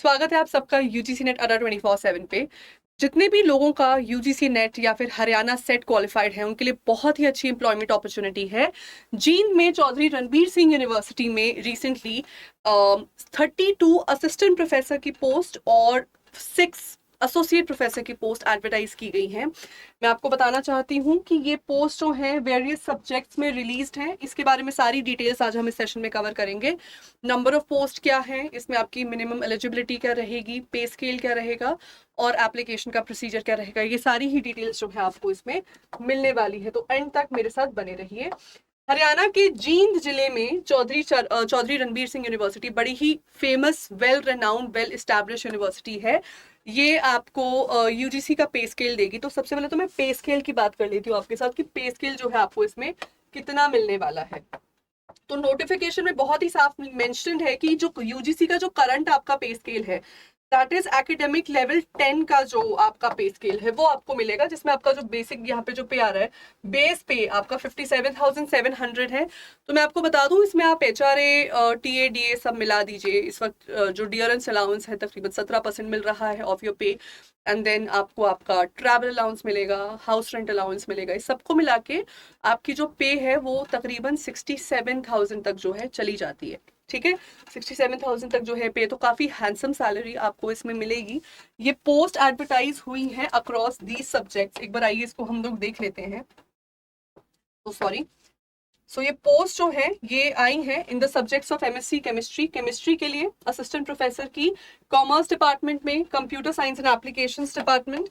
स्वागत है आप सबका यूजीसी नेट अड्डा 24/7 पे। जितने भी लोगों का यूजीसी नेट या फिर हरियाणा सेट क्वालिफाइड है उनके लिए बहुत ही अच्छी एम्प्लॉयमेंट अपॉर्चुनिटी है। जींद में चौधरी रणबीर सिंह यूनिवर्सिटी में रिसेंटली 32 असिस्टेंट प्रोफेसर की पोस्ट और 6 एसोसिएट प्रोफेसर की पोस्ट एडवर्टाइज की गई हैं। मैं आपको बताना चाहती हूँ कि ये पोस्ट जो है वेरियस सब्जेक्ट्स में रिलीज्ड हैं। इसके बारे में सारी डिटेल्स आज हम इस सेशन में कवर करेंगे। नंबर ऑफ पोस्ट क्या है, इसमें आपकी मिनिमम एलिजिबिलिटी क्या रहेगी, पे स्केल क्या रहेगा और एप्लीकेशन का प्रोसीजर क्या रहेगा, ये सारी ही डिटेल्स जो है आपको इसमें मिलने वाली है। तो एंड तक मेरे साथ बने रहिए। हरियाणा के जींद जिले में चौधरी रणबीर सिंह यूनिवर्सिटी बड़ी ही famous, well renowned, well establish university है। ये आपको यूजीसी का पे स्केल देगी। तो सबसे पहले तो मैं पे स्केल की बात कर लेती हूँ आपके साथ कि पे स्केल जो है आपको इसमें कितना मिलने वाला है। तो नोटिफिकेशन में बहुत ही साफ मेंशन्ड है कि जो यूजीसी का जो करंट आपका पे स्केल है दैट इज एकेडमिक लेवल 10 का जो आपका पे स्केल है वो आपको मिलेगा, जिसमें आपका जो बेसिक यहाँ पे जो पे आ रहा है, बेस पे आपका 57,700 है। तो मैं आपको बता दूं इसमें आप HRA TA DA सब मिला दीजिए। इस वक्त जो डियरेंस अलाउंस है तकरीबन 17% मिल रहा है of your pay. And then आपको आपका ट्रैवल अलाउंस मिलेगा, हाउस रेंट अलाउंस मिलेगा। इस सबको मिला के आपकी जो पे है वो तकरीबन 67,000 तक जो है चली जाती है। ठीक है, 67,000 तक जो है पे, तो काफी हैंडसम सैलरी आपको इसमें मिलेगी। ये पोस्ट एडवर्टाइज हुई है अक्रॉस दीज सब्जेक्ट्स। एक बार आइए इसको हम लोग देख लेते हैं। तो सॉरी, सो ये पोस्ट जो है ये आई है in the subjects of MSc chemistry. Chemistry के लिए असिस्टेंट प्रोफेसर की, कॉमर्स डिपार्टमेंट में computer science and applications department,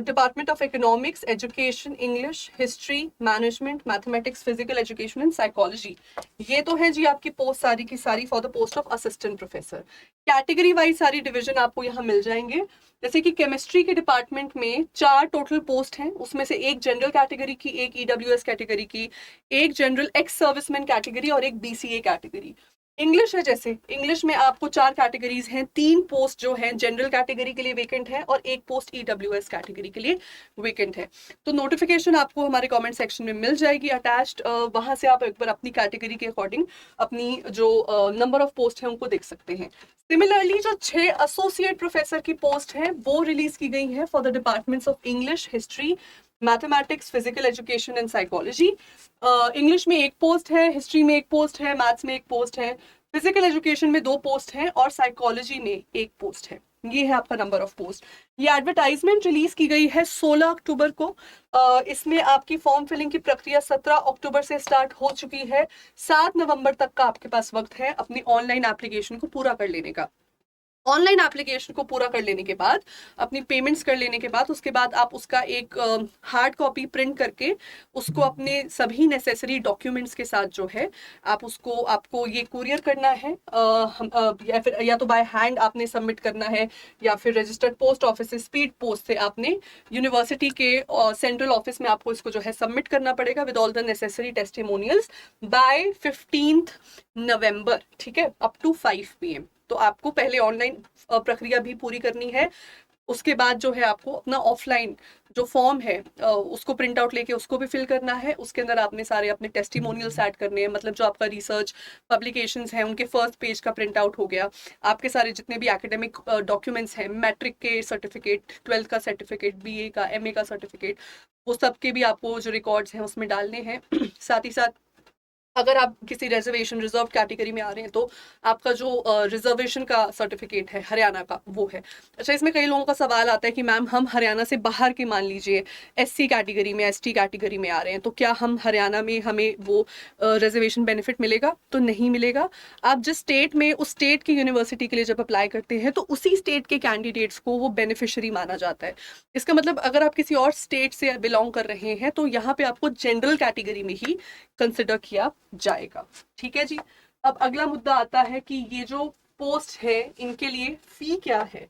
department of economics, education, English, history, management, mathematics, physical education and psychology. ये तो है जी आपकी पोस्ट सारी की सारी for the post of assistant professor. Category wise सारी डिवीजन आपको यहाँ मिल जाएंगे। जैसे कि केमिस्ट्री के डिपार्टमेंट में 4 टोटल पोस्ट हैं, उसमें से एक जनरल कैटेगरी की, एक EWS कैटेगरी की, एक जनरल एक्स सर्विसमैन कैटेगरी और एक BCA कैटेगरी। इंग्लिश है, जैसे इंग्लिश में आपको 4 कैटेगरीज हैं, 3 पोस्ट जो हैं जनरल कैटेगरी के लिए वेकेंट है और एक पोस्ट EWS कैटेगरी के लिए वेकेंट है। तो नोटिफिकेशन आपको हमारे कमेंट सेक्शन में मिल जाएगी अटैच्ड, वहां से आप एक बार अपनी कैटेगरी के अकॉर्डिंग अपनी जो नंबर ऑफ पोस्ट है उनको देख सकते हैं। सिमिलरली जो 6 एसोसिएट प्रोफेसर की पोस्ट है वो रिलीज की गई है for the departments of English, history, mathematics, physical education and psychology. English में एक पोस्ट है, हिस्ट्री में एक पोस्ट है, मैथ्स में एक पोस्ट है, फिजिकल एजुकेशन में 2 पोस्ट हैं और साइकोलॉजी में एक पोस्ट है। ये है आपका नंबर ऑफ पोस्ट। ये एडवर्टाइजमेंट रिलीज की गई है 16 अक्टूबर को। इसमें आपकी फॉर्म फिलिंग की प्रक्रिया 17 अक्टूबर से स्टार्ट हो चुकी है। 7 नवंबर तक का आपके पास वक्त है अपनी ऑनलाइन एप्लीकेशन को पूरा कर लेने का। ऑनलाइन एप्लीकेशन को पूरा कर लेने के बाद, अपनी पेमेंट्स कर लेने के बाद, उसके बाद आप उसका एक हार्ड कॉपी प्रिंट करके उसको अपने सभी नेसेसरी डॉक्यूमेंट्स के साथ जो है आप उसको, आपको ये कुरियर करना है, या फिर या तो बाय हैंड आपने सबमिट करना है या फिर रजिस्टर्ड पोस्ट ऑफिस से स्पीड पोस्ट से आपने यूनिवर्सिटी के सेंट्रल ऑफिस में आपको इसको जो है सबमिट करना पड़ेगा with all the necessary testimonials by 15 November. ठीक है, अप टू 5 PM। तो आपको पहले ऑनलाइन प्रक्रिया भी पूरी करनी है। उसके बाद जो है आपको अपना ऑफलाइन जो फॉर्म है उसको प्रिंट आउट लेके उसको भी फिल करना है। उसके अंदर आपने सारे अपने टेस्टिमोनियल्स ऐड करने हैं, मतलब जो आपका रिसर्च पब्लिकेशंस हैं उनके फर्स्ट पेज का प्रिंट आउट हो गया, आपके सारे जितने भी एकेडमिक डॉक्यूमेंट्स हैं, मैट्रिक के सर्टिफिकेट, 12th का सर्टिफिकेट, BA का, MA का सर्टिफिकेट, वो सब के भी आपको जो रिकॉर्ड्स हैं उसमें डालने हैं। साथ ही साथ अगर आप किसी रिजर्वेशन रिजर्व कैटेगरी में आ रहे हैं तो आपका जो रिजर्वेशन का सर्टिफिकेट है हरियाणा का वो है। अच्छा, इसमें कई लोगों का सवाल आता है कि मैम हम हरियाणा से बाहर के, मान लीजिए SC कैटेगरी में, ST कैटेगरी में आ रहे हैं, तो क्या हम हरियाणा में हमें वो रिजर्वेशन बेनिफिट मिलेगा? तो नहीं मिलेगा। आप जिस स्टेट में, उस स्टेट की यूनिवर्सिटी के लिए जब अप्लाई करते हैं तो उसी स्टेट के कैंडिडेट्स को वो बेनिफिशरी माना जाता है। इसका मतलब अगर आप किसी और स्टेट से बिलोंग कर रहे हैं तो यहाँ पे आपको जनरल कैटेगरी में ही कंसिडर किया जाएगा। ठीक है जी। अब अगला मुद्दा आता है कि ये जो पोस्ट है इनके लिए फी क्या है,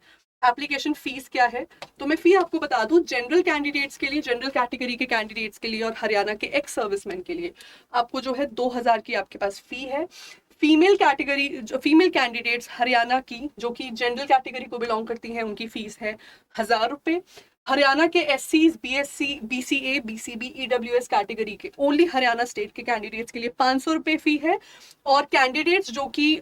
एप्लीकेशन फीस क्या है। तो मैं फी आपको बता दूं, जनरल कैंडिडेट्स के लिए, जनरल कैटेगरी के कैंडिडेट्स के लिए और हरियाणा के एक्स सर्विसमैन के लिए आपको जो है 2000 की आपके पास फी है। फीमेल कैटेगरी, जो फीमेल कैंडिडेट्स हरियाणा की जो कि जनरल कैटेगरी को बिलोंग करती हैं, उनकी फीस है 1000 रुपये। हरियाणा के एससीज, BSC, BCA, BCB, EWS category के ओनली हरियाणा स्टेट के कैंडिडेट्स के लिए 500 रुपये फी है। और कैंडिडेट्स जो कि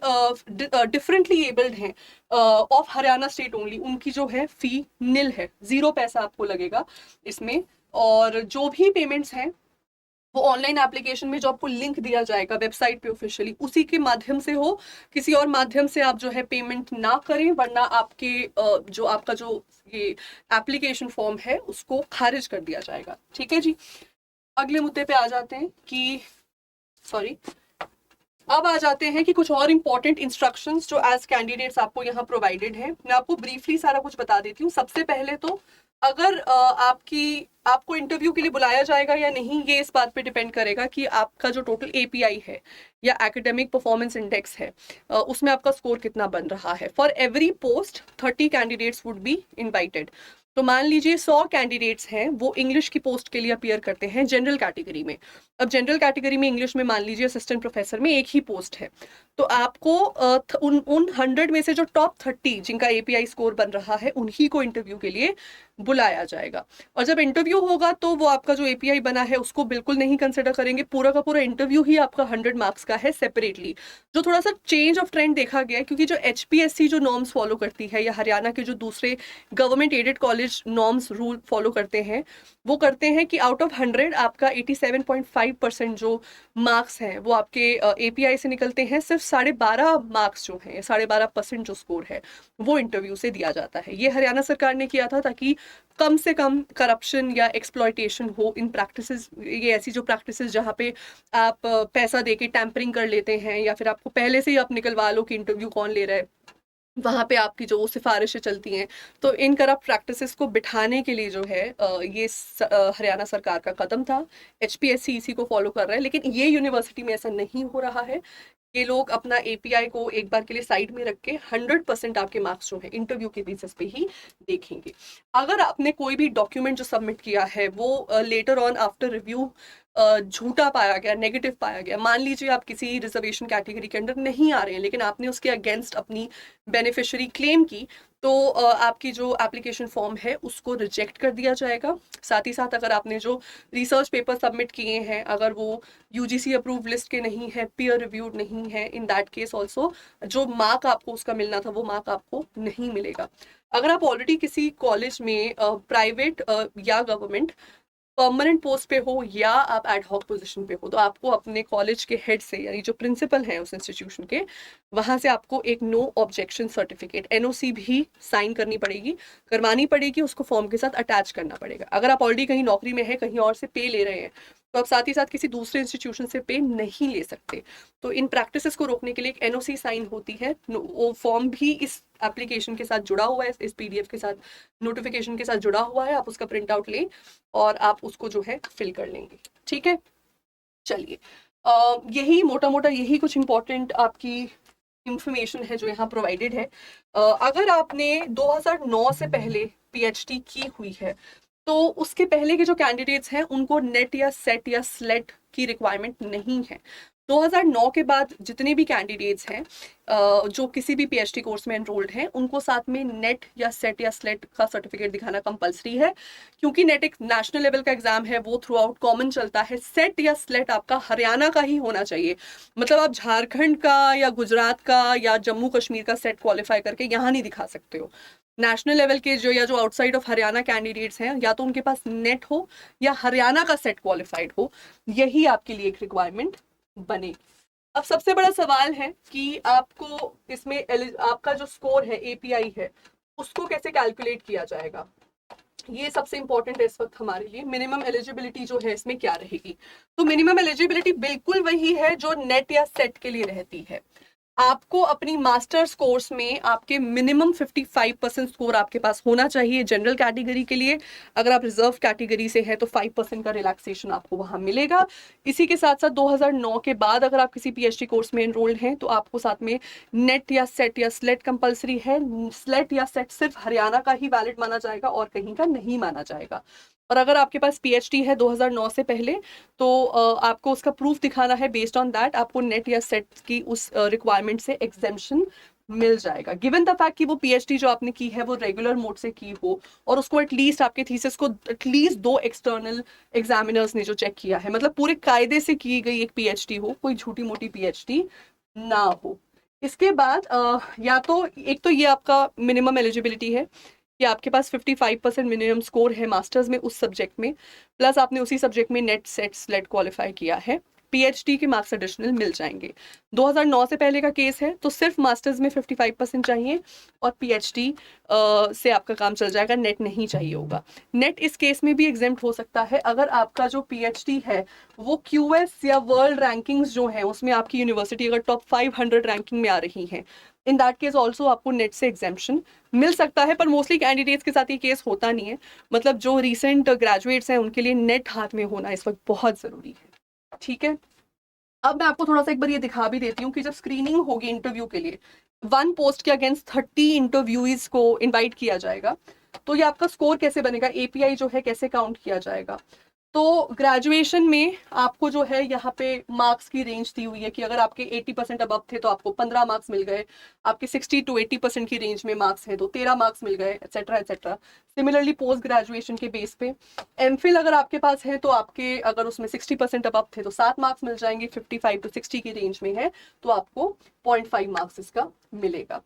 डिफरेंटली एबल्ड हैं ऑफ हरियाणा स्टेट ओनली, उनकी जो है फी निल है, 0 पैसा आपको लगेगा इसमें। और जो भी पेमेंट्स हैं वो ऑनलाइन एप्लीकेशन में जो आपको लिंक दिया जाएगा वेबसाइट पे ऑफिशियली, उसी के माध्यम से हो, किसी और माध्यम से आप जो है पेमेंट ना करें, वरना आपके जो आपका जो ये एप्लीकेशन फॉर्म है उसको खारिज कर दिया जाएगा। ठीक है जी, अगले मुद्दे पे आ जाते हैं कि अब आ जाते हैं कि कुछ और इंपॉर्टेंट इंस्ट्रक्शंस जो एज कैंडिडेट्स आपको यहाँ प्रोवाइडेड है। मैं आपको ब्रीफली सारा कुछ बता देती हूँ। सबसे पहले तो अगर आपको इंटरव्यू के लिए बुलाया जाएगा या नहीं, ये इस बात पे डिपेंड करेगा कि आपका जो टोटल एपीआई है या एकेडमिक परफॉर्मेंस इंडेक्स है उसमें आपका स्कोर कितना बन रहा है। For every post 30 candidates would be invited. तो मान लीजिए 100 कैंडिडेट्स हैं, वो इंग्लिश की पोस्ट के लिए अपीयर करते हैं जनरल कैटेगरी में। अब जनरल कैटेगरी में इंग्लिश में मान लीजिए असिस्टेंट प्रोफेसर में एक ही पोस्ट है, तो आपको उन 100 में से जो टॉप 30 जिनका एपीआई स्कोर बन रहा है उन्हीं को इंटरव्यू के लिए बुलाया जाएगा। और जब इंटरव्यू होगा तो वो आपका जो एपीआई बना है उसको बिल्कुल नहीं कंसिडर करेंगे, पूरा का पूरा इंटरव्यू ही आपका 100 मार्क्स का है सेपरेटली। जो थोड़ा सा चेंज ऑफ ट्रेंड देखा गया है, क्योंकि जो एचपीएससी जो नॉर्म्स फॉलो करती है या हरियाणा के जो दूसरे government aided college norms rule follow करते हैं, वो करते हैं कि आउट ऑफ 100 आपका 87.5% जो मार्क्स हैं वो आपके एपीआई से निकलते हैं। सिर्फ 12.5 मार्क्स जो हैं, 12.5% जो स्कोर है वो इंटरव्यू से दिया जाता है। ये हरियाणा सरकार ने किया था ताकि कम से कम करप्शन या एक्सप्लॉयटेशन हो इन प्रैक्टिसेस। ये ऐसी जो प्रैक्टिसेस जहाँ पे आप पैसा देके टैंपरिंग कर लेते हैं या फिर आपको पहले से ही आप निकलवा लो कि इंटरव्यू कौन ले रहा है, वहाँ पे आपकी जो सिफारिशें चलती हैं, तो इन करप्ट प्रैक्टिसेस को बिठाने के लिए जो है ये हरियाणा सरकार का कदम था। एचपीएससी इसी को फॉलो कर रहा है, लेकिन ये यूनिवर्सिटी में ऐसा नहीं हो रहा है। ये लोग अपना एपीआई को एक बार के लिए साइड में रख के 100% आपके मार्क्स जो है इंटरव्यू के बेसिस पे ही देखेंगे। अगर आपने कोई भी डॉक्यूमेंट जो सबमिट किया है वो लेटर ऑन आफ्टर रिव्यू झूठा पाया गया, नेगेटिव पाया गया, मान लीजिए आप किसी रिजर्वेशन कैटेगरी के अंडर नहीं आ रहे हैं लेकिन आपने उसके अगेंस्ट अपनी बेनिफिशियरी क्लेम की, तो आपकी जो एप्लीकेशन फॉर्म है उसको रिजेक्ट कर दिया जाएगा। साथ ही साथ अगर आपने जो रिसर्च पेपर सबमिट किए हैं अगर वो यूजीसी अप्रूव लिस्ट के नहीं है, पीयर रिव्यूड नहीं है, इन दैट केस ऑल्सो जो मार्क आपको उसका मिलना था वो मार्क आपको नहीं मिलेगा। अगर आप ऑलरेडी किसी कॉलेज में प्राइवेट या गवर्नमेंट परमानेंट पोस्ट पे हो या आप एड हॉक पोजीशन पे हो, तो आपको अपने कॉलेज के हेड से, यानी जो प्रिंसिपल हैं उस इंस्टीट्यूशन के, वहां से आपको एक नो ऑब्जेक्शन सर्टिफिकेट एनओसी भी साइन करवानी पड़ेगी, उसको फॉर्म के साथ अटैच करना पड़ेगा। अगर आप ऑलरेडी कहीं नौकरी में है, कहीं और से पे ले रहे हैं, तो आप साथ ही साथ किसी दूसरे इंस्टीट्यूशन से पे नहीं ले सकते। तो इन प्रैक्टिसेस को रोकने के लिए एक एनओसी साइन होती है, वो फॉर्म भी इस एप्लीकेशन के साथ जुड़ा हुआ है, इस पीडीएफ के साथ, नोटिफिकेशन के साथ जुड़ा हुआ है। आप उसका प्रिंट आउट लें और आप उसको जो है फिल कर लेंगे। ठीक है, चलिए यही मोटा मोटा यही कुछ इंपॉर्टेंट आपकी इंफॉर्मेशन है जो यहाँ प्रोवाइडेड है। अगर आपने 2009 से पहले पीएचडी की हुई है तो उसके पहले के जो कैंडिडेट्स हैं उनको नेट या सेट या स्लेट की रिक्वायरमेंट नहीं है। 2009 के बाद जितने भी कैंडिडेट्स हैं जो किसी भी पीएचडी कोर्स में एनरोल्ड हैं, उनको साथ में नेट या सेट या स्लेट का सर्टिफिकेट दिखाना कंपलसरी है, क्योंकि नेट एक नेशनल लेवल का एग्जाम है, वो थ्रू आउट कॉमन चलता है। सेट या स्लेट आपका हरियाणा का ही होना चाहिए, मतलब आप झारखंड का या गुजरात का या जम्मू कश्मीर का सेट क्वालिफाई करके यहाँ नहीं दिखा सकते हो। नेशनल लेवल के जो आउटसाइड ऑफ हरियाणा कैंडिडेट्स हैं, या तो उनके पास नेट हो या हरियाणा का सेट क्वालिफाइड हो, यही आपके लिए एक रिक्वायरमेंट बनेगी। अब सबसे बड़ा सवाल है कि आपको इसमें आपका जो स्कोर है, एपीआई है, उसको कैसे कैलकुलेट किया जाएगा। ये सबसे इंपॉर्टेंट है इस वक्त हमारे लिए। मिनिमम एलिजिबिलिटी जो है इसमें क्या रहेगी, तो मिनिमम एलिजिबिलिटी बिल्कुल वही है जो नेट या सेट के लिए रहती है। आपको अपनी मास्टर्स कोर्स में आपके मिनिमम 55% स्कोर आपके पास होना चाहिए जनरल कैटेगरी के लिए। अगर आप रिजर्व कैटेगरी से हैं तो 5% का रिलैक्सेशन आपको वहां मिलेगा। इसी के साथ साथ 2009 के बाद अगर आप किसी पीएचडी कोर्स में एनरोल्ड हैं तो आपको साथ में नेट या सेट या स्लेट कंपलसरी है। स्लेट या सेट सिर्फ हरियाणा का ही वैलिड माना जाएगा और कहीं का नहीं माना जाएगा। और अगर आपके पास पीएचडी है 2009 से पहले तो आपको उसका प्रूफ दिखाना है। बेस्ड ऑन दैट आपको नेट या सेट की उस रिक्वायरमेंट से एग्जेम्पशन मिल जाएगा, गिवन द फैक्ट कि वो पीएचडी जो आपने की है वो रेगुलर मोड से की हो और उसको एटलीस्ट आपके थीसिस को एटलीस्ट 2 एक्सटर्नल एग्जामिनर्स ने जो चेक किया है, मतलब पूरे कायदे से की गई एक पीएचडी हो, कोई झूठी मोटी पीएचडी ना हो। इसके बाद या तो एक तो ये आपका मिनिमम एलिजिबिलिटी है कि आपके पास 55% मिनिमम स्कोर है मास्टर्स में उस सब्जेक्ट में, प्लस आपने उसी सब्जेक्ट में नेट सेट स्लेट क्वालिफाई किया है, पीएचडी के मार्क्स एडिशनल मिल जाएंगे। 2009 से पहले का केस है तो सिर्फ मास्टर्स में 55% चाहिए और पीएचडी से आपका काम चल जाएगा, नेट नहीं चाहिए होगा। नेट इस केस में भी एग्जेम्प्ट हो सकता है अगर आपका जो पीएचडी है वो क्यूएस या वर्ल्ड रैंकिंग्स जो है उसमें आपकी यूनिवर्सिटी अगर टॉप 500 रैंकिंग में आ रही है, इन दैट केस ऑल्सो आपको नेट से एग्जेम्पशन मिल सकता है। पर मोस्टली कैंडिडेट्स के साथ ये केस होता नहीं है, मतलब जो रिसेंट ग्रेजुएट्स हैं उनके लिए नेट हाथ में होना इस वक्त बहुत जरूरी है। ठीक है, अब मैं आपको थोड़ा सा एक बार ये दिखा भी देती हूँ कि जब स्क्रीनिंग होगी इंटरव्यू के लिए, 1 पोस्ट के अगेंस्ट 30 इंटरव्यूज को इनवाइट किया जाएगा, तो ये आपका स्कोर कैसे बनेगा, एपीआई जो है कैसे काउंट किया जाएगा। तो ग्रेजुएशन में आपको जो है यहाँ पे मार्क्स की रेंज दी हुई है कि अगर आपके 80% अबव थे तो आपको 15 मार्क्स मिल गए, आपके 60 to 80% की रेंज में मार्क्स है तो 13 मार्क्स मिल गए, etcetera etcetera. Similarly post graduation के बेस पे एमफिल अगर आपके पास है तो आपके अगर उसमें 60% अबव थे तो 7 मार्क्स मिल जाएंगे, 55 to 60 की रेंज में है तो आपको 0.5 मार्क्स इसका मिलेगा।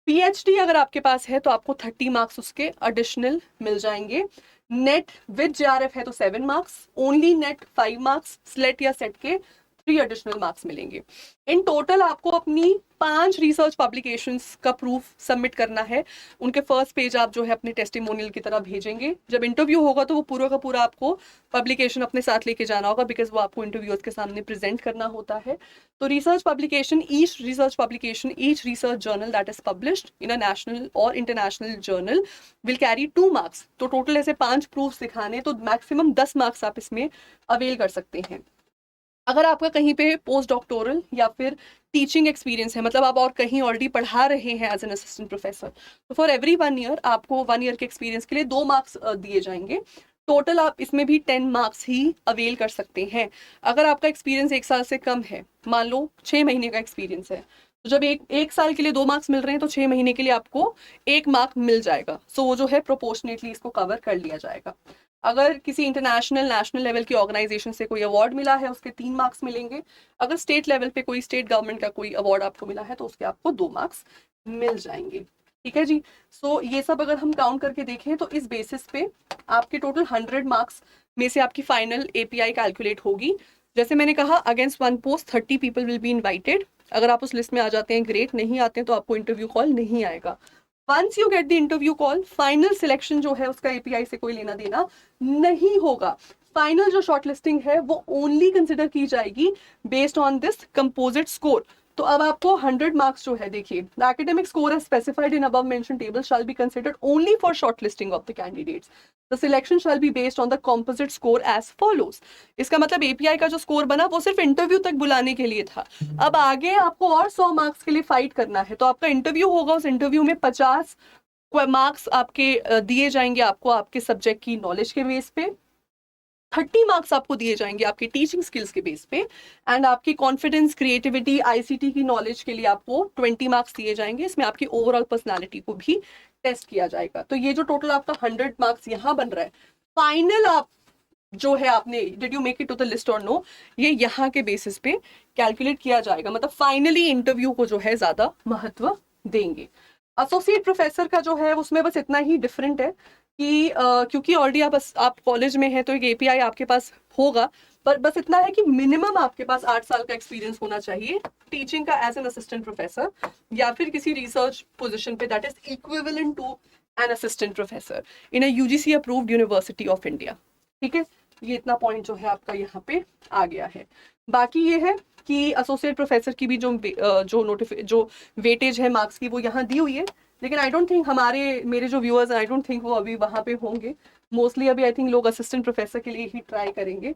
पीएचडी अगर आपके पास है तो आपको 30 मार्क्स उसके एडिशनल मिल जाएंगे। नेट विद जेआरएफ है तो 7 marks, only net 5 marks, slate या सेट के 3 एडिशनल मार्क्स मिलेंगे। इन टोटल आपको अपनी 5 रिसर्च पब्लिकेशंस का प्रूफ सबमिट करना है। उनके फर्स्ट पेज आप जो है अपने टेस्टिमोनियल की तरह भेजेंगे। जब इंटरव्यू होगा तो वो पूरा का पूरा आपको पब्लिकेशन अपने साथ लेके जाना होगा, बिकॉज वो आपको इंटरव्यूअर्स के सामने प्रेजेंट करना होता है। तो research publication, each research journal that is published in a national और international journal will carry 2 marks. तो टोटल ऐसे 5 प्रूफ दिखाने तो मैक्सिमम 10 मार्क्स आप इसमें अवेल कर सकते हैं। अगर आपका कहीं पे पोस्ट डॉक्टोरल या फिर टीचिंग एक्सपीरियंस है, मतलब आप और कहीं ऑलरेडी पढ़ा रहे हैं एज एन असिस्टेंट प्रोफेसर, तो फॉर एवरी 1 ईयर आपको 1 ईयर के एक्सपीरियंस के लिए 2 मार्क्स दिए जाएंगे। टोटल आप इसमें भी 10 मार्क्स ही अवेल कर सकते हैं। अगर आपका एक्सपीरियंस 1 साल से कम है, मान लो 6 महीने का एक्सपीरियंस है, तो जब एक साल के लिए 2 मार्क्स मिल रहे हैं तो 6 महीने के लिए आपको 1 मार्क मिल जाएगा। सो वो जो है प्रोपोर्शनेटली इसको कवर कर लिया जाएगा। अगर किसी इंटरनेशनल नेशनल लेवल की ऑर्गेनाइजेशन से कोई अवार्ड मिला है उसके 3 मार्क्स मिलेंगे। अगर स्टेट लेवल पे कोई स्टेट गवर्नमेंट का कोई अवार्ड आपको मिला है तो उसके आपको 2 मार्क्स मिल जाएंगे। ठीक है जी। सो ये सब अगर हम काउंट करके देखें तो इस बेसिस पे आपके टोटल 100 मार्क्स में से आपकी फाइनल एपीआई कैलकुलेट होगी। जैसे मैंने कहा, against 1 post 30 people will be invited. अगर आप उस लिस्ट में आ जाते हैं ग्रेट, नहीं आते हैं तो आपको इंटरव्यू कॉल नहीं आएगा। Once you get the interview call, final selection जो है उसका एपीआई से कोई लेना देना नहीं होगा। फाइनल जो शॉर्टलिस्टिंग है वो ओनली कंसिडर की जाएगी based on this composite score. तो अब आपको 100 मार्क्स जो है, देखिए, the academic score as specified in above mention table shall be considered only for shortlisting of the candidates. The selection shall be based on the composite score as follows. इसका मतलब API का जो score बना वो सिर्फ interview तक बुलाने के लिए था। अब आगे आपको और 100 मार्क्स के लिए फाइट करना है, तो आपका इंटरव्यू होगा, उस इंटरव्यू में 50 मार्क्स आपके दिए जाएंगे आपको आपके सब्जेक्ट की नॉलेज के बेस पे, 30 मार्क्स आपको दिए जाएंगे आपकी टीचिंग स्किल्स के बेस पे, एंड आपकी कॉन्फिडेंस, क्रिएटिविटी, आईसीटी की नॉलेज के लिए आपको 20 मार्क्स दिए जाएंगे। इसमें आपकी ओवरऑल पर्सनालिटी को भी टेस्ट किया जाएगा। तो ये जो टोटल आपका 100 मार्क्स यहाँ बन रहा है, फाइनल आप जो है आपने did you make it to the list और नो, ये यहाँ के बेसिस पे कैलकुलेट किया जाएगा। मतलब फाइनली इंटरव्यू को जो है ज्यादा महत्व देंगे। एसोसिएट प्रोफेसर का जो है उसमें बस इतना ही डिफरेंट है कि क्योंकि ऑलरेडी आप कॉलेज में है तो एक एपीआई आपके पास होगा, पर बस इतना है कि मिनिमम आपके पास 8 साल का एक्सपीरियंस होना चाहिए टीचिंग का एज एन असिस्टेंट प्रोफेसर या फिर किसी रिसर्च पोजीशन पे that is equivalent to an assistant professor in a UGC approved university of India. ठीक है, ये इतना पॉइंट जो है आपका यहाँ पे आ गया है। बाकी ये है कि एसोसिएट प्रोफेसर की भी जो वेटेज है मार्क्स की वो यहाँ दी हुई है, लेकिन आई डोंट थिंक मेरे जो व्यूअर्स हैं, आई डोंट थिंक वो अभी वहाँ पे होंगे। मोस्टली अभी आई थिंक लोग असिस्टेंट प्रोफेसर के लिए ही ट्राई करेंगे।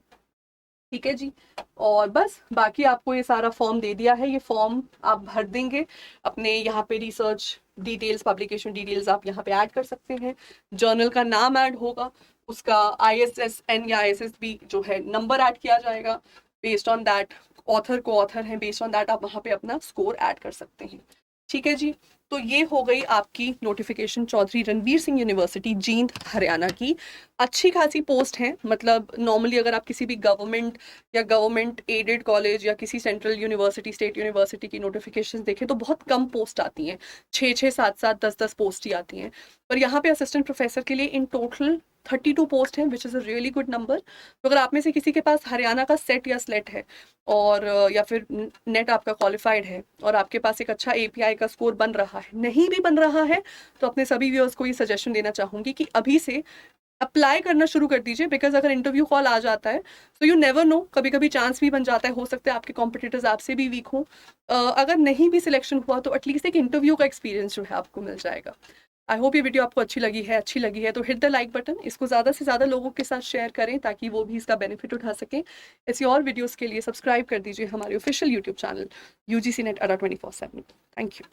ठीक है जी। और बस बाकी आपको ये सारा फॉर्म दे दिया है, ये फॉर्म आप भर देंगे अपने यहाँ पे। रिसर्च डिटेल्स, पब्लिकेशन डिटेल्स आप यहाँ पे ऐड कर सकते हैं, जर्नल का नाम ऐड होगा, उसका ISSN या ISSB जो है नंबर ऐड किया जाएगा, बेस्ड ऑन दैट ऑथर को ऑथर है, बेस्ड ऑन दैट आप वहाँ पे अपना स्कोर ऐड कर सकते हैं। ठीक है जी। तो ये हो गई आपकी नोटिफिकेशन चौधरी रणबीर सिंह यूनिवर्सिटी जींद हरियाणा की। अच्छी खासी पोस्ट है, मतलब नॉर्मली अगर आप किसी भी गवर्नमेंट या गवर्नमेंट एडेड कॉलेज या किसी सेंट्रल यूनिवर्सिटी स्टेट यूनिवर्सिटी की नोटिफिकेशन देखें तो बहुत कम पोस्ट आती हैं, 6-6 7-7 10-10 पोस्ट ही आती हैं। पर यहाँ पे असिस्टेंट प्रोफेसर के लिए इन टोटल 32 पोस्ट हैं, which is a really good number. तो अगर आप में से किसी के पास हरियाणा का सेट या स्लेट है और या फिर नेट आपका क्वालिफाइड है और आपके पास एक अच्छा एपीआई का स्कोर बन रहा है, नहीं भी बन रहा है, तो अपने सभी व्यूअर्स को ये सजेशन देना चाहूंगी कि अभी से अप्लाई करना शुरू कर दीजिए। बिकॉज अगर इंटरव्यू कॉल आ जाता है तो यू नेवर नो, कभी कभी चांस भी बन जाता है, हो सकता है आपके कॉम्पिटिटर्स आपसे भी वीक हो। अगर नहीं भी सिलेक्शन हुआ तो एटलीस्ट एक इंटरव्यू का एक्सपीरियंस जो है आपको मिल जाएगा। आई होप ये वीडियो आपको अच्छी लगी है तो हिट द लाइक बटन, इसको ज़्यादा से ज़्यादा लोगों के साथ शेयर करें ताकि वो भी इसका बेनिफिट उठा सकें। ऐसी और वीडियोस के लिए सब्सक्राइब कर दीजिए हमारे official YouTube channel UGC net अड्डा 24/7। Thank you.